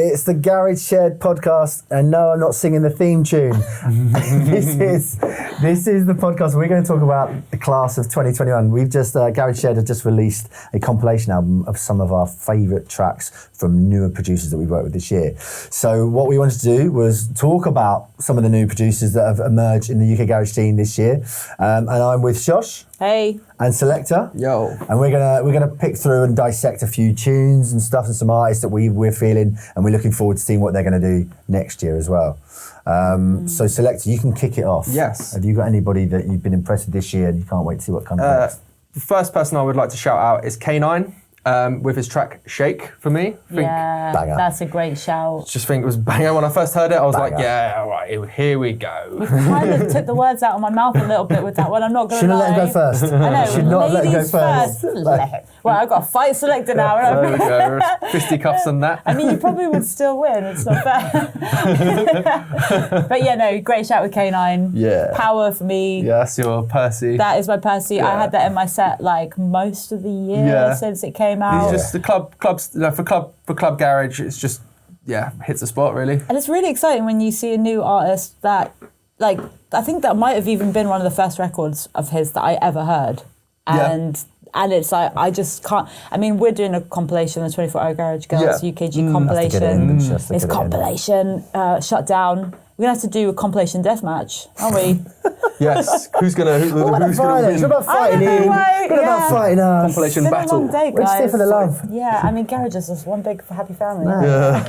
It's the Garage Shared podcast, and no, I'm not singing the theme tune. This is the podcast where we're going to talk about the class of 2021. We've just Garage Shared have just released a compilation album of some of our favourite tracks from newer producers that we've worked with this year. So what we wanted to do was talk about some of the new producers that have emerged in the UK Garage scene this year. And I'm with Shosh. Hey. And Soulecta. Yo. And we're gonna pick through and dissect a few tunes and stuff and some artists that we're feeling, and we're looking forward to seeing what they're going to do next year as well. So Soulecta, you can kick it off. Yes. Have you got anybody that you've been impressed with this year and you can't wait to see what comes next? The first person I would like to shout out is K9 with his track Shake for me. Yeah, banger. That's a great shout. Just think it was banger. When I first heard it, I was Banger. like, yeah, all right, here we go. You kind of took the words out of my mouth a little bit with that one, I'm not going to lie. Shouldn't have let him go first. I know, Should not let him go ladies first. Well, I've got a fight selected now. There we go. Fisticuffs and that. I mean, you probably would still win. It's not fair. But yeah, no, great shout with K9. Yeah. Power for me. Yeah, that's your Percy. That is my Percy. Yeah. I had that in my set like most of the year since it came out. He's just the clubs, you know, for club garage. It's just hits the spot really. And it's really exciting when you see a new artist that, like, I think that might have even been one of the first records of his that I ever heard. And it's like, I just can't, I mean, we're doing a compilation, the 24-Hour Garage Girls UKG compilation. It's compilation, shut down. We're going to have to do a compilation deathmatch, aren't we? Yes. Who's going to win? It's about fighting in. What about fighting us? Compilation It's been battle. a long day, We're guys. stay for the love. Yeah, I mean, Garage is just one big happy family. Yeah.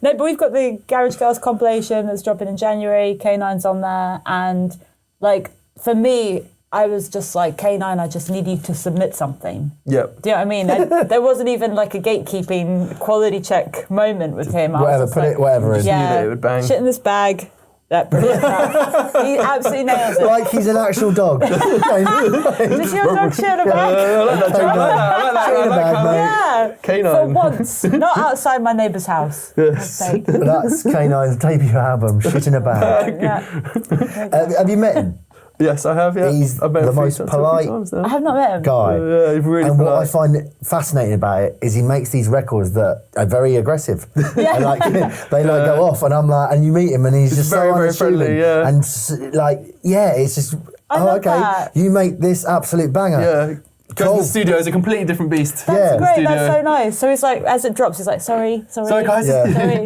No, but we've got the Garage Girls compilation that's dropping in January. K9's on there. And, like, for me, I was just like, K9, I just need you to submit something. Yep. Do you know what I mean? There wasn't even like a gatekeeping quality check moment with him. Whatever, put it whatever in. Yeah, it would bang. Shit in this bag. That brilliant. He absolutely nails it. Like he's an actual dog. Did your dog shit in a bag? I like that. Yeah. K9. For once, not outside my neighbour's house. Yes. That's K9's debut album, Shit in a Bag. Yeah. Have you met him? Yes, I have. Yeah, He's I've met the him a few most times polite I have not met him. guy. Yeah, he's really And what I polite. find fascinating about it is he makes these records that are very aggressive. Yeah. And they go off, and I'm like, and you meet him, and he's just very, so very unassuming. friendly, yeah. And it's just, love okay, that. you make this absolute banger. Yeah. Goes to the studio, it's a completely different beast. That's great, Studio. that's so nice. So he's like, as it drops, he's like, sorry. Sorry, guys. Yeah. Sorry.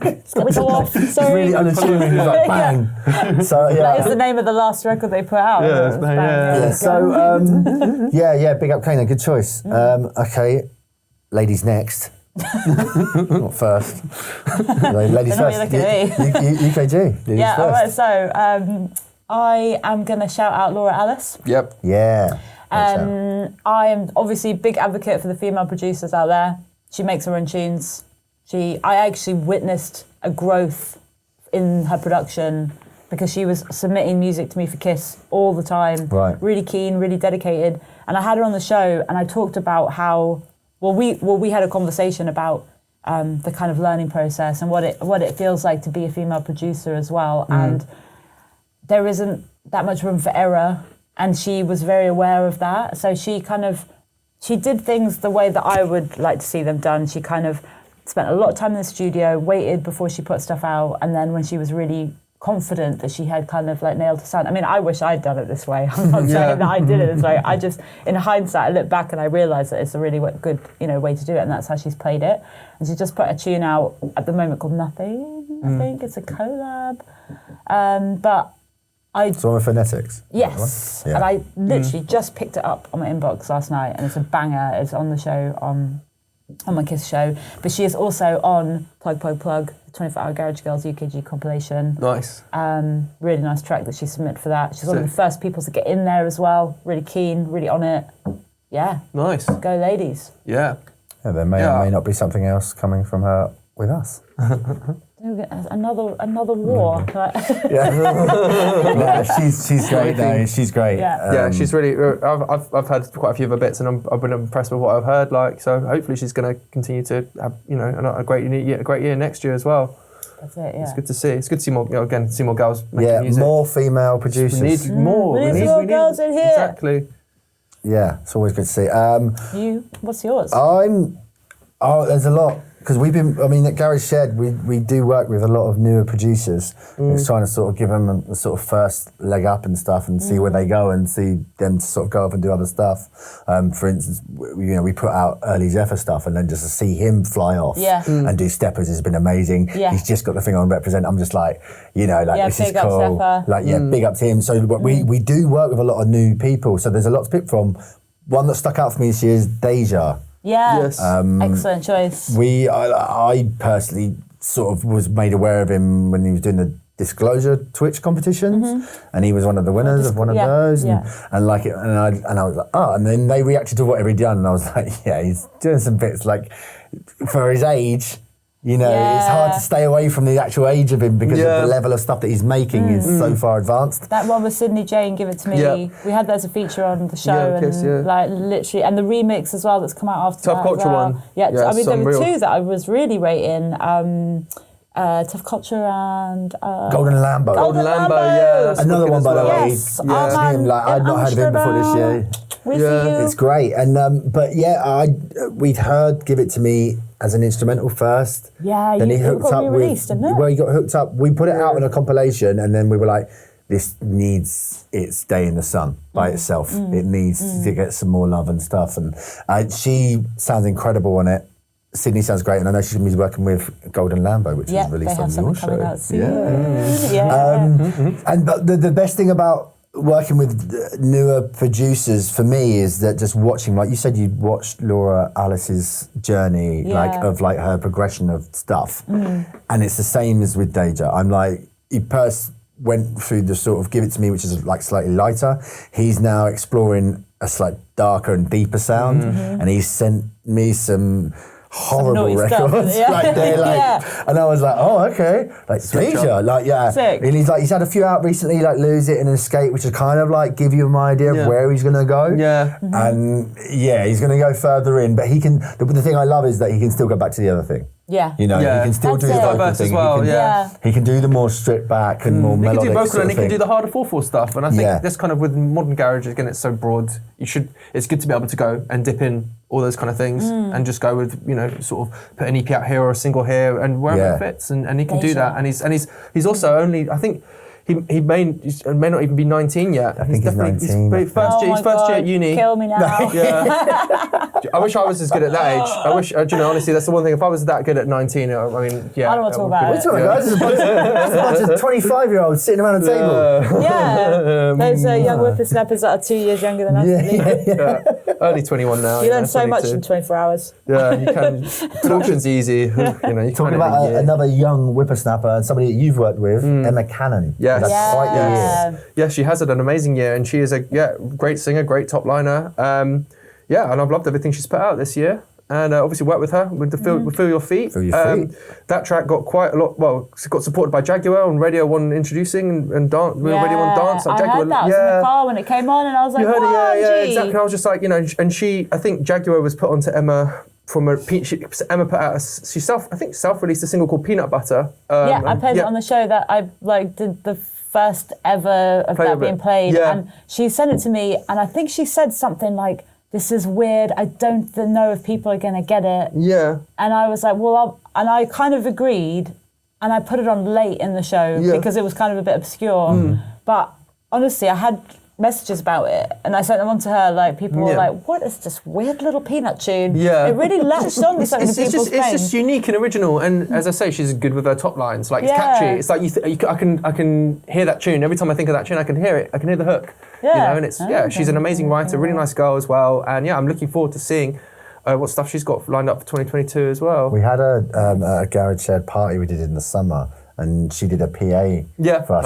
It's got to go off. He's Sorry. really unassuming. He's like, bang. So, yeah. That is the name of the last record they put out. Yeah, It was bang, bang. yeah. So, big up Kana, good choice. Okay, ladies next. Not first. Ladies They're not first. looking at UKG. Ladies Yeah, all first. right, so I am going to shout out Laura Ellis. Yep. Yeah. I am obviously a big advocate for the female producers out there. She makes her own tunes. I actually witnessed a growth in her production because she was submitting music to me for Kiss all the time. Right. Really keen, really dedicated. And I had her on the show and I talked about how, we had a conversation about the kind of learning process and what it feels like to be a female producer as well. And there isn't that much room for error. And she was very aware of that. So she did things the way that I would like to see them done. She kind of spent a lot of time in the studio, waited before she put stuff out. And then when she was really confident that she had kind of like nailed the sound. I mean, I wish I'd done it this way. I'm not saying that I did it this way. I just, in hindsight, I look back and I realised that it's a really good, way to do it. And that's how she's played it. And she just put a tune out at the moment called Nothing, I think. It's a collab. But It's one with phonetics. yes, Yeah. and I literally just picked it up on my inbox last night, and it's a banger. It's on the show on my Kiss show, but she is also on Plug, the 24-Hour Garage Girls UKG compilation. Nice. Really nice track that she submitted for that. She's one of the first people to get in there as well. Really keen, really on it. Yeah. Nice. Go ladies. Yeah. Yeah, there may or may not be something else coming from her with us. Another war. Yeah, she's great though. She's great. Yeah. She's really. I've had quite a few of her bits, and I've been impressed with what I've heard. Like, so hopefully she's going to continue to have a great year next year as well. That's it. Yeah. It's good to see. It's good to see more. See more girls making music. More female producers. We need more. We need more girls in here. Exactly. Yeah, it's always good to see. What's yours? There's a lot. because at Garage Shed, we do work with a lot of newer producers. It's trying to sort of give them a sort of first leg up and stuff and see where they go and see them sort of go off and do other stuff. For instance, we put out early Zephyr stuff, and then just to see him fly off and do steppers has been amazing. Yeah. He's just got the thing on Represent. I'm just like, this is cool. Zephyr. Big up to him. So we do work with a lot of new people. So there's a lot to pick from. One that stuck out for me this year is Deja. Yeah, Yes. Excellent choice. I personally sort of was made aware of him when he was doing the Disclosure Twitch competitions, and he was one of the winners of one of those, and I was like, and then they reacted to whatever he'd done, and I was like, he's doing some bits like for his age. It's hard to stay away from the actual age of him because of the level of stuff that he's making is so far advanced. That one with Sydney Jane, Give It To Me. Yeah. We had that as a feature on the show, like literally, and the remix as well that's come out after Tough that. Culture one. Yeah, I mean there were two that I was really rating. Tough Culture and Golden Lambo. Golden Lambo, yeah. Another one, by the way. Yes. I'd not heard of him before this year. We see you. It's great, and we'd heard Give It To Me as an instrumental first. Yeah, then he it hooked got up re-released, didn't it? Well, he got hooked up. We put it out in a compilation, and then we were like, this needs its day in the sun by itself. It needs to get some more love and stuff. And she sounds incredible on it. Sydney sounds great, and I know she's going to be working with Golden Lambo, which was released on your show. Out soon. And but the best thing about working with newer producers for me is that just watching, like you said, you watched Laura Alice's journey, of her progression of stuff, and it's the same as with Deja. I'm like, he went through the sort of Give It To Me, which is like slightly lighter. He's now exploring a slightly darker and deeper sound, and he's sent me some horrible records. And I was like, oh, okay. Like Deja, Sick. And he's had a few out recently, like Lose It and Escape, which is kind of like give you an idea of where he's gonna go. And he's gonna go further in, but he can. The thing I love is that he can still go back to the other thing. He can still do the vocal thing. As well, he can do the more stripped back and more melodic. He can do vocal sort and of he can thing. do the harder 4/4 stuff. And I think this kind of with modern garage, again, it's so broad. It's good to be able to go and dip in all those kind of things and just go with, sort of put an EP out here or a single here and wherever it fits. And he can do that. And he's also only, I think, he may not even be 19 yet. I think he's 19. He's first year at uni. Kill me now. I wish I was as good at that age. I wish, honestly, that's the one thing. If I was that good at 19, I don't want to talk about it. There's a bunch of 25-years sitting around a table. Those young whippersnappers that are 2 years younger than us. Early 21 now. You learn so much in 24 hours. Yeah, you can. Production's easy. You talking about another young whippersnapper and somebody that you've worked with, Emma Cannon. Quite the year. Yeah, she has had an amazing year, and she is a great singer, great top liner. And I've loved everything she's put out this year. And obviously worked with her with the Feel Your Feet. Feel Your Feet. That track got quite a lot. Well, it got supported by Jaguar on Radio 1 introducing and Radio 1 Dance. I heard that. I was in the car when it came on, and I was like, you heard it, yeah, exactly. I was just like, and I think Jaguar was put onto Emma. Emma put out self-released a single called Peanut Butter. I played it on the show that I did the first ever of that being played, and she sent it to me, and I think she said something like, "This is weird. I don't know if people are gonna get it." Yeah. And I was like, and I kind of agreed, and I put it on late in the show because it was kind of a bit obscure. But honestly, I had messages about it, and I sent them on to her. Like, people were like, "What is this weird little peanut tune?" Yeah, it really latched on to so many people's brains. It's just unique and original, and as I say, she's good with her top lines. Like, it's catchy. It's like I can hear that tune every time I think of that tune. I can hear it. I can hear the hook. Yeah, and it's she's an amazing writer, really nice girl as well, and I'm looking forward to seeing what stuff she's got lined up for 2022 as well. We had a Garage Shed party we did in the summer. And she did a PA for us,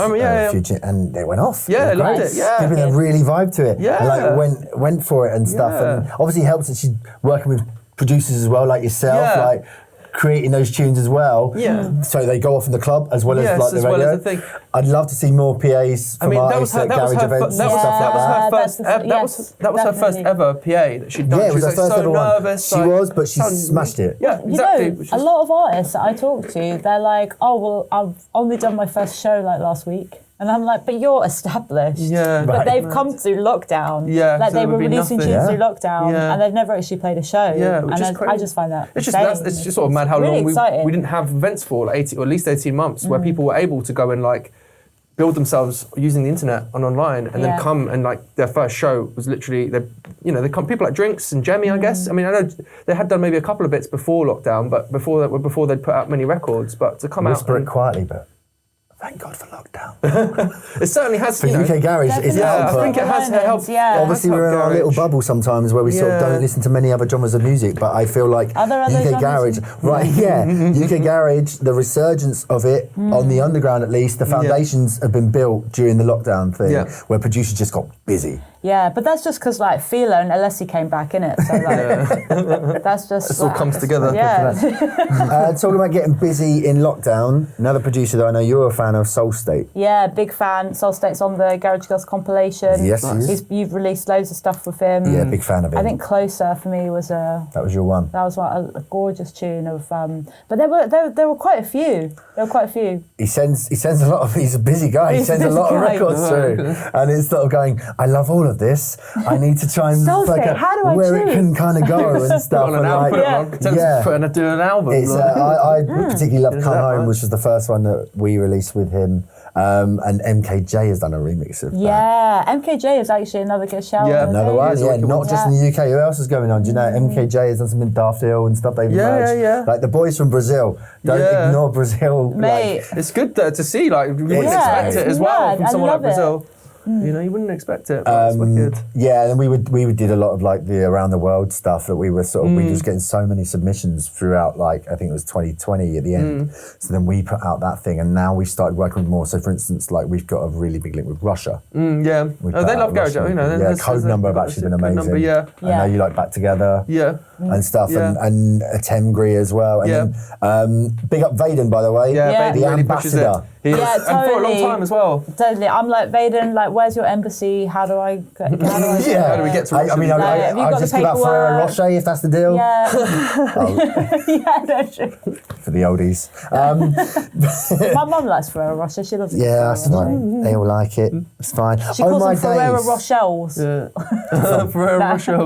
and it went off. Yeah, I loved it. Yeah, people really vibed to it. Yeah, and went for it and stuff. And obviously, it helps that she's working with producers as well, like yourself, like creating those tunes as well. Yeah. So they go off in the club as well as the radio. Well as the thing. I'd love to see more PAs from artists at garage events and stuff like that. That was her first ever PA that she'd done. Yeah, it was her first so ever nervous. She was, but she smashed it. Yeah, exactly. A lot of artists that I talk to, they're like, "Oh, well, I've only done my first show last week." And I'm like, but you're established. Yeah. But they've come through lockdown. Yeah. Like so they were releasing tunes through lockdown, Yeah. and they've never actually played a show. Yeah, which is and crazy. I just find that It's insane. just sort of mad how really long exciting. we didn't have events for, like 18, or at least 18 months, where people were able to go and like build themselves using the internet and online, and then come and like their first show was literally they come people like Drinks and Jemmy, I guess. I mean, I know they had done maybe a couple of bits before lockdown, but before they'd put out many records, but to come Whisper out it quietly, but thank God for lockdown. it certainly has. For UK Garage, it's I helpful. think it has helped. Yeah. Obviously, we're in our little bubble sometimes where we sort of don't listen to many other genres of music, but I feel like Are there other UK Garage, genres? right? Yeah, UK Garage, the resurgence of it on the underground at least, the foundations have been built during the lockdown thing, where producers just got busy. Yeah, but that's just because like Philo and Alessi came back in it, so like that's just. It all comes together. Yeah. Talking about getting busy in lockdown, another producer that I know you're a fan of, Soul State. Yeah, big fan. Soul State's on the Garage Girls compilation. Yes, he is. You've released loads of stuff with him. Yeah, big fan of him. I think Closer for me was that was your one. That was a gorgeous tune of. But there were quite a few. There were quite a few. He sends a lot of. He's a busy guy. He sends a lot of records through, and it's sort of going. I love all of this. I need to try and Soul State, how do I where choose? it can kind of go and stuff. Put on an album. Do an album. It's, I particularly love Come Home, which was the first one that we released with him. And MKJ has done a remix of that. Yeah, MKJ is actually another good shout. Yeah, Another one, not just in the UK. Who else is going on? Do you know MKJ has done something Daft Hill and stuff? They've emerged. Like the boys from Brazil. Don't ignore Brazil. Mate. Like, it's good to see. Like you wouldn't expect it as well from someone like Brazil. You know, you wouldn't expect it. But it's wicked. Yeah, and we did a lot of like the around the world stuff that we were sort of we were just getting so many submissions throughout. Like I think it was 2020 at the end. So then we put out that thing, and now we started working with more. So for instance, like we've got a really big link with Russia. Yeah, they love garage. You know, Code Number have actually been amazing. Number, I know you like Back Together. Yeah. And stuff, and Temgri as well. And then, big up Vaden, by the way. Yeah, the really ambassador. He is, totally. And for a long time as well. Totally. I'm like, Vaden, like, where's your embassy? How do I How do we get to Russia? I mean, I'll just give out Ferrero Rocher if that's the deal. Yeah. Yeah, that's true. For the oldies. My mum likes Ferrero Rocher. She loves it. Yeah, that's fine. They all like it. It's fine. She calls them Ferrero Rochelles. Yeah. Ferrero Rocher.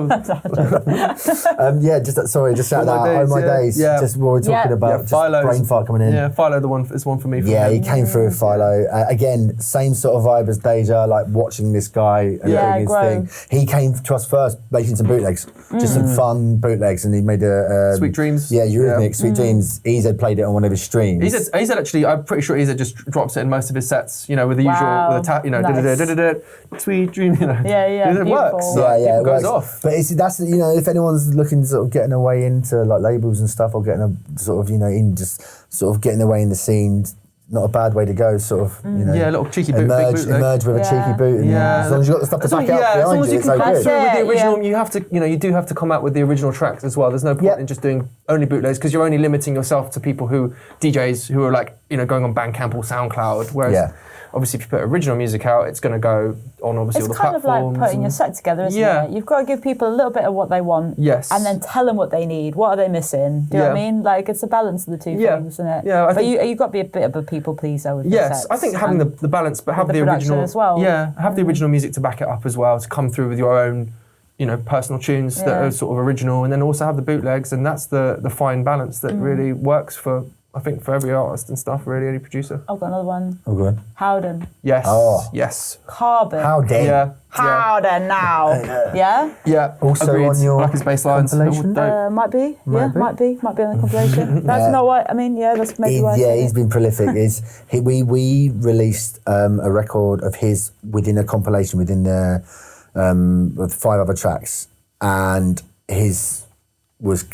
Just shout out Oh My Days. Yeah. Just what we're talking about. Just brain fart coming in. Yeah, Philo is one for me. Yeah, he came through with Philo. Again, same sort of vibe as Deja, like watching this guy and doing his thing. He came to us first, making some bootlegs, just some fun bootlegs, and he made a Sweet Dreams. Yeah, Eurythmics, Sweet Dreams. Eza played it on one of his streams. Eza actually, I'm pretty sure Eza just drops it in most of his sets. You know, with the usual, with the tap, you know, nice. Sweet Dream. You know, yeah, it works. It goes works. off. But that's if anyone's looking to sort of getting away into like labels and stuff, or getting a sort of in just sort of getting away in the scene. Not a bad way to go, sort of, a little cheeky boot, emerge with a cheeky boot, and as long as you got the stuff to back out behind as long as you can it's come through with the original, Yeah. you do have to come out with the original tracks as well. There's no point in just doing only bootlegs because you're only limiting yourself to people DJs who are like, going on Bandcamp or SoundCloud. Whereas obviously if you put original music out, it's going to go on obviously all the platforms. It's kind of like putting your set together, isn't it? You've got to give people a little bit of what they want. Yes. And then tell them what they need. What are they missing? Do you know what I mean? Like, it's a balance of the two things, isn't it? Yeah. But you've got to be a bit of a people pleaser with your sets. I think having the balance, but have the original as well. Yeah, have the original music to back it up as well, to come through with your own, personal tunes that are sort of original, and then also have the bootlegs, and that's the fine balance that really works for, I think, for every artist and stuff, really, any producer. I've got another one. Oh, good. Howden. Yes. Oh. Yes. Carbon. Howden. Yeah. Howden now. Yeah? Yeah. Also agreed. on your like his bass lines. compilation? Might be. Might be on the compilation. That's not what I mean. Yeah, that's maybe why. He's been prolific. We released a record of his within a compilation within the with 5 other tracks, and his was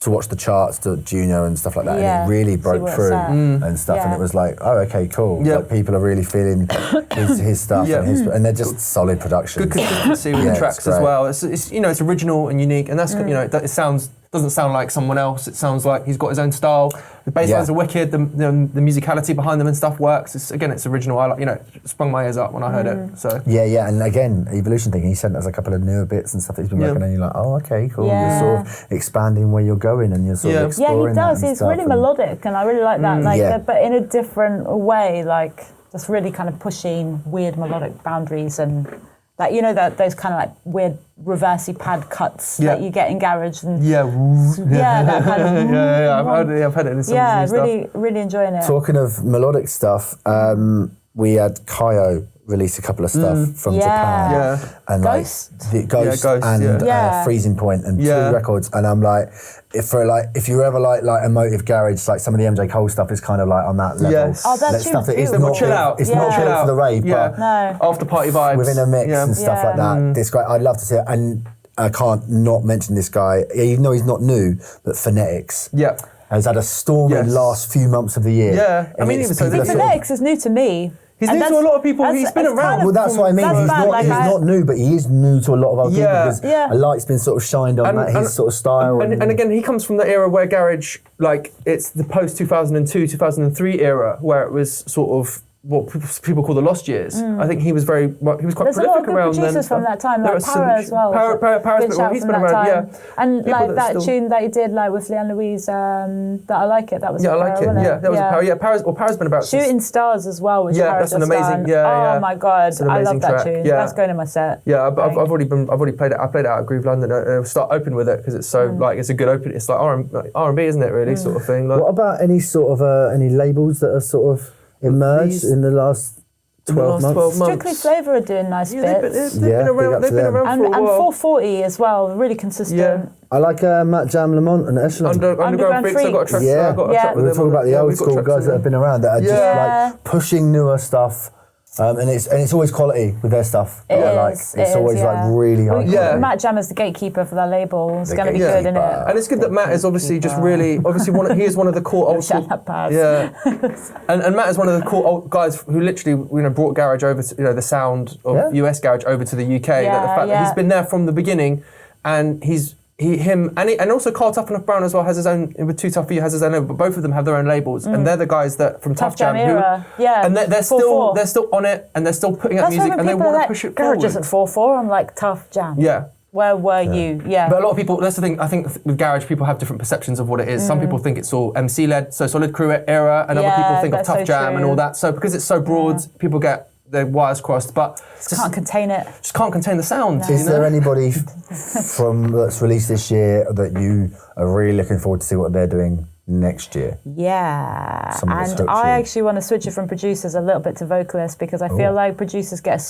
to watch the charts to Juno and stuff like that, and it really broke through and stuff, and it was like, oh, okay, cool. Yep. Like people are really feeling his stuff, and they're just solid production. Good consistency with the tracks as well. It's it's original and unique, and that's it doesn't sound like someone else. It sounds like he's got his own style. The bass lines are wicked. The musicality behind them and stuff works. It's original. I like sprung my ears up when I heard it. So yeah, and again, Evolution thing. He sent us a couple of newer bits and stuff that he's been working on. And you're like, oh, okay, cool. Yeah. You're sort of expanding where you're going, and you're sort of exploring. Yeah, he does. It's really melodic, and I really like that. But in a different way, like. that's really kind of pushing weird melodic boundaries and that, you know, that those kind of like weird reversey pad cuts that you get in garage and that kind of I've heard it in some really enjoying it. Talking of melodic stuff, we had Kaio release a couple of stuff from Japan, and Ghost? like Ghost and Freezing Point and 2 records, and I'm like, if you ever like emotive garage, like some of the MJ Cole stuff is kind of like on that level. Yes. Oh, that stuff that is is not chill out. It's not built for the rave, but after party vibes within a mix and stuff like that. This guy, I'd love to see it, and I can't not mention this guy, even though he's not new, but Phonetics. Yeah. Has had a stormy last few months of the year. Yeah, I mean, Phonetics is new to me. He's new to a lot of people. He's been around. Well, that's what I mean. He's not new, but he is new to a lot of other people because a light's been sort of shined on his sort of style. And again, he comes from the era where garage, like, it's the post 2002, 2003 era, where it was sort of what people call the lost years. I think he was quite prolific around then. There's a lot of good producers from that time, like Para as well. Para's been around, And like that tune that he did like with Leanne Louise, that I Like It, that was I Like It, that was a Para. Yeah, Para's been about Shooting Stars as well, which that's an amazing, oh my God, I love that track. tune. Yeah. That's going in my set. Yeah, I've already played it. I played it out at Groove London. I'll start open with it because it's so like it's a good open. It's like R&B, isn't it? Really, sort of thing. Like, what about any sort of any labels that have sort of emerged in the last 12 months? Strictly Flavour are doing nice bits. They've been around for a while. And 440 as well, really consistent. Yeah. I like Matt Jam Lamont and Echelon. Underground Freaks. I've got a track. We were talking about the old school guys that have been around that are just like pushing newer stuff. And it's always quality with their stuff. It's always like really high. Yeah. Matt Jam is the gatekeeper for their label. It's going to be good, isn't it? And it's good that Matt is obviously just really he is one of the core old school. And Matt is one of the core old guys who literally brought garage over to the sound of US garage over to the UK. That the fact that he's been there from the beginning, and and also Carl Tough Enough Brown as well has his own, with Too Tough For You has his own label, but both of them have their own labels, and they're the guys that from Tough Jam era. And they're still on it, and they're still putting out music, and they want to push it forward. Garage is at 4-4, I'm like, Tough Jam. Yeah. Where were you? Yeah. But a lot of people, that's the thing, I think with garage, people have different perceptions of what it is. Some people think it's all MC-led, so Solid Crew era, and other people think of Tough Jam and all that. So because it's so broad, people get their wires crossed, but just can't contain it. Just can't contain the sound. No. Is there anybody that's released this year that you are really looking forward to see what they're doing next year? Yeah, and I actually want to switch it from producers a little bit to vocalists because I feel like producers get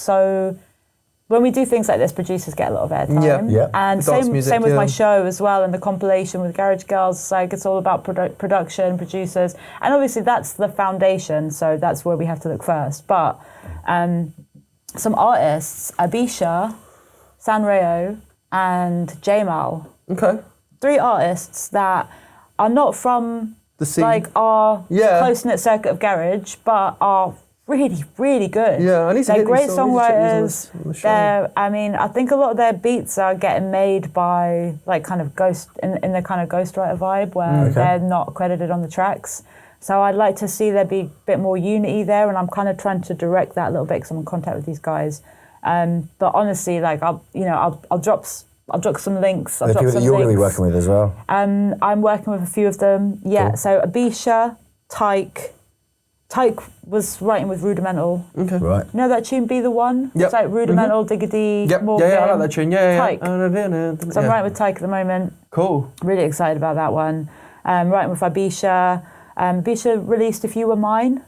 when we do things like this, producers get a lot of airtime. Yeah. And same with my show as well, and the compilation with Garage Girls. Like it's all about production, producers, and obviously that's the foundation. So that's where we have to look first. But some artists, Abisha, Sanreo, and Jamal. Okay. 3 artists that are not from the scene, like our close-knit circuit of garage, but are really, really good. Yeah, I need to They're get great these songwriters. on the I think a lot of their beats are getting made by like kind of in the kind of ghostwriter vibe where they're not credited on the tracks. So I'd like to see there be a bit more unity there, and I'm kind of trying to direct that a little bit because I'm in contact with these guys. But honestly, like I'll drop some links. Are there people that you're going to be working with as well? I'm working with a few of them. Yeah. Cool. So Abisha, Tyke was writing with Rudimental. Okay. Right. You know that tune, Be The One? Yep. It's like Rudimental, Diggity, Morgan. Yeah, I like that tune. Yeah. Tyke. So I'm writing with Tyke at the moment. Cool. Really excited about that one. Writing with Abisha. Abisha released If You Were Mine.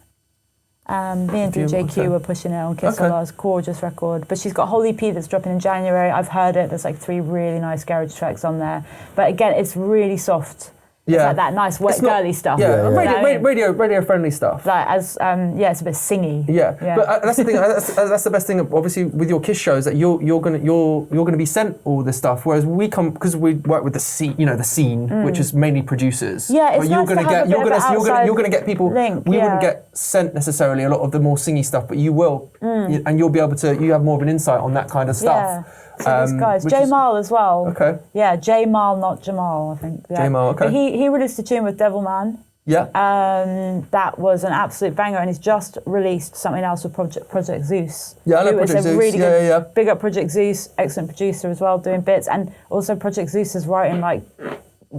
Me and DJ Q were pushing it on Kiss Allah's gorgeous record. But she's got a whole EP that's dropping in January. I've heard it. There's like 3 really nice garage tracks on there. But again, it's really soft. It's like that nice wet girly stuff. Yeah, radio friendly stuff. Like it's a bit singy. Yeah. But that's the thing. That's the best thing. Obviously, with your Kiss shows, that you're gonna be sent all this stuff, whereas we come because we work with the scene, which is mainly producers. Yeah, it's you're gonna get people. We wouldn't get sent necessarily a lot of the more singy stuff, but you will, and you'll be able to. You have more of an insight on that kind of stuff. Yeah. So these guys, Jamal as well. Okay. Yeah, Jamal, not Jamal, I think. Yeah. Jamal, okay. But he released a tune with Devilman. Yeah. That was an absolute banger, and he's just released something else with Project Zeus. Yeah, I know Project Zeus. Really good. Big up Project Zeus, excellent producer as well, doing bits, and also Project Zeus is writing like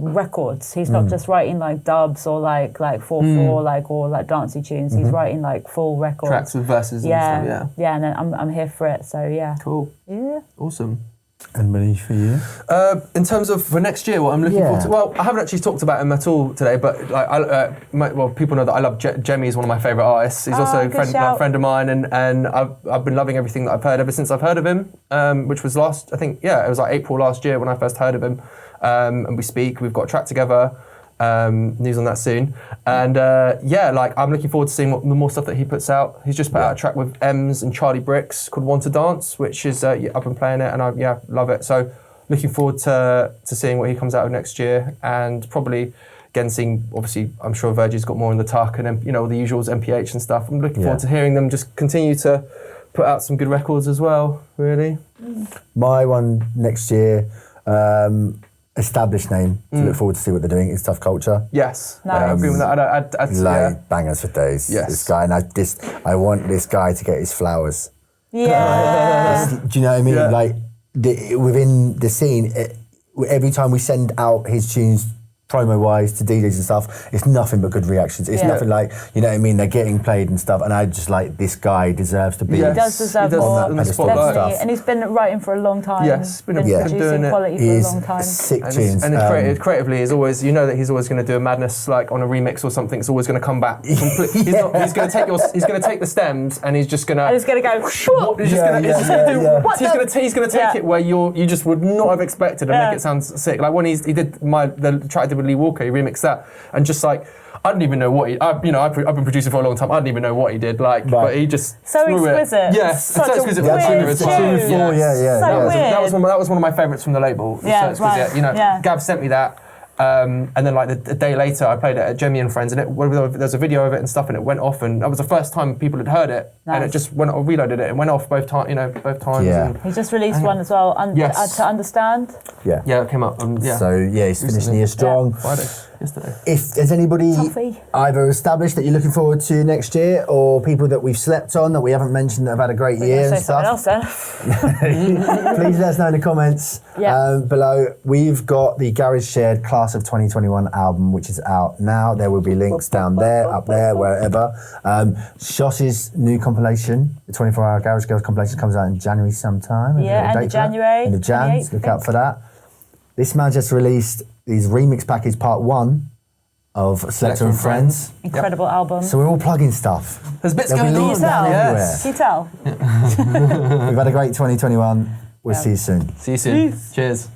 records. He's not just writing like dubs or like 4/4 like or like dancey tunes. He's writing like full records. Tracks with verses and stuff, Yeah, and then I'm here for it, so yeah. Cool. Yeah. Awesome. And money for you? In terms of for next year, what I'm looking forward to. Well, I haven't actually talked about him at all today, but like, people know that I love Jemmy. Is one of my favourite artists. He's also a friend of mine, and I've been loving everything that I've heard ever since I've heard of him, which was it was like April last year when I first heard of him. And we've got a track together. News on that soon, and like I'm looking forward to seeing the more stuff that he puts out. He's just put out a track with Ems and Charlie Bricks called "Want to Dance," which is I've been playing it and I love it. So looking forward to seeing what he comes out with next year, and probably again seeing, obviously I'm sure Virgie's got more in the tuck, and then the usuals, MPH and stuff. I'm looking forward to hearing them just continue to put out some good records as well. Really, my one next year. Established name to look forward to see what they're doing is Tough Culture. Yes, I agree with that. I'd bangers for days. Yes. This guy, and I want this guy to get his flowers. Yeah. Do you know what I mean? Yeah. Like within the scene, every time we send out his tunes, promo-wise to DJs and stuff, it's nothing but good reactions. It's nothing like, you know what I mean, they're getting played and stuff, and I just like, this guy deserves to be. He does deserve more, on that definitely. stuff. And he's been writing for a long time. Yes, been producing quality for a long time. Sick tunes. And creatively is always, that he's always going to do a madness like on a remix or something. It's always going to come back. He's going to take the stems and he's just going to. And he's going to go. He's going to take it where you just would not have expected and make it sound sick. Like when he did the track I did with Lee Walker, he remixed that, and just like I didn't even know what I've been producing for a long time. I didn't even know what he did, but he just so threw exquisite. It. Yes, such so exquisite. That was one of my favourites from the label. Yeah, so exquisite. Gav sent me that. And then like the day later, I played it at Jemmy and Friends, and there's a video of it and stuff, and it went off, and that was the first time people had heard it, and it just reloaded it and went off both times. Yeah. He just released one as well. To Understand. Yeah. Yeah, it came up. So he's finishing the year strong. Friday, yesterday. If there's anybody either established that you're looking forward to next year, or people that we've slept on that we haven't mentioned that have had a great year and stuff, please let us know in the comments below. We've got the Garage Shared Class of 2021 album, which is out now. There will be links down there, up there, wherever. Shosh's new compilation, the 24-hour Garage Girls compilation, comes out in January sometime. Yeah, end of January. End of Jan, look out for that. This man just released his remix package part 1 of Soulecta and Friends. Incredible album. So we're all plugging stuff. There's bits going on. Can you tell? We've had a great 2021. We'll see you soon. See you soon. Cheers.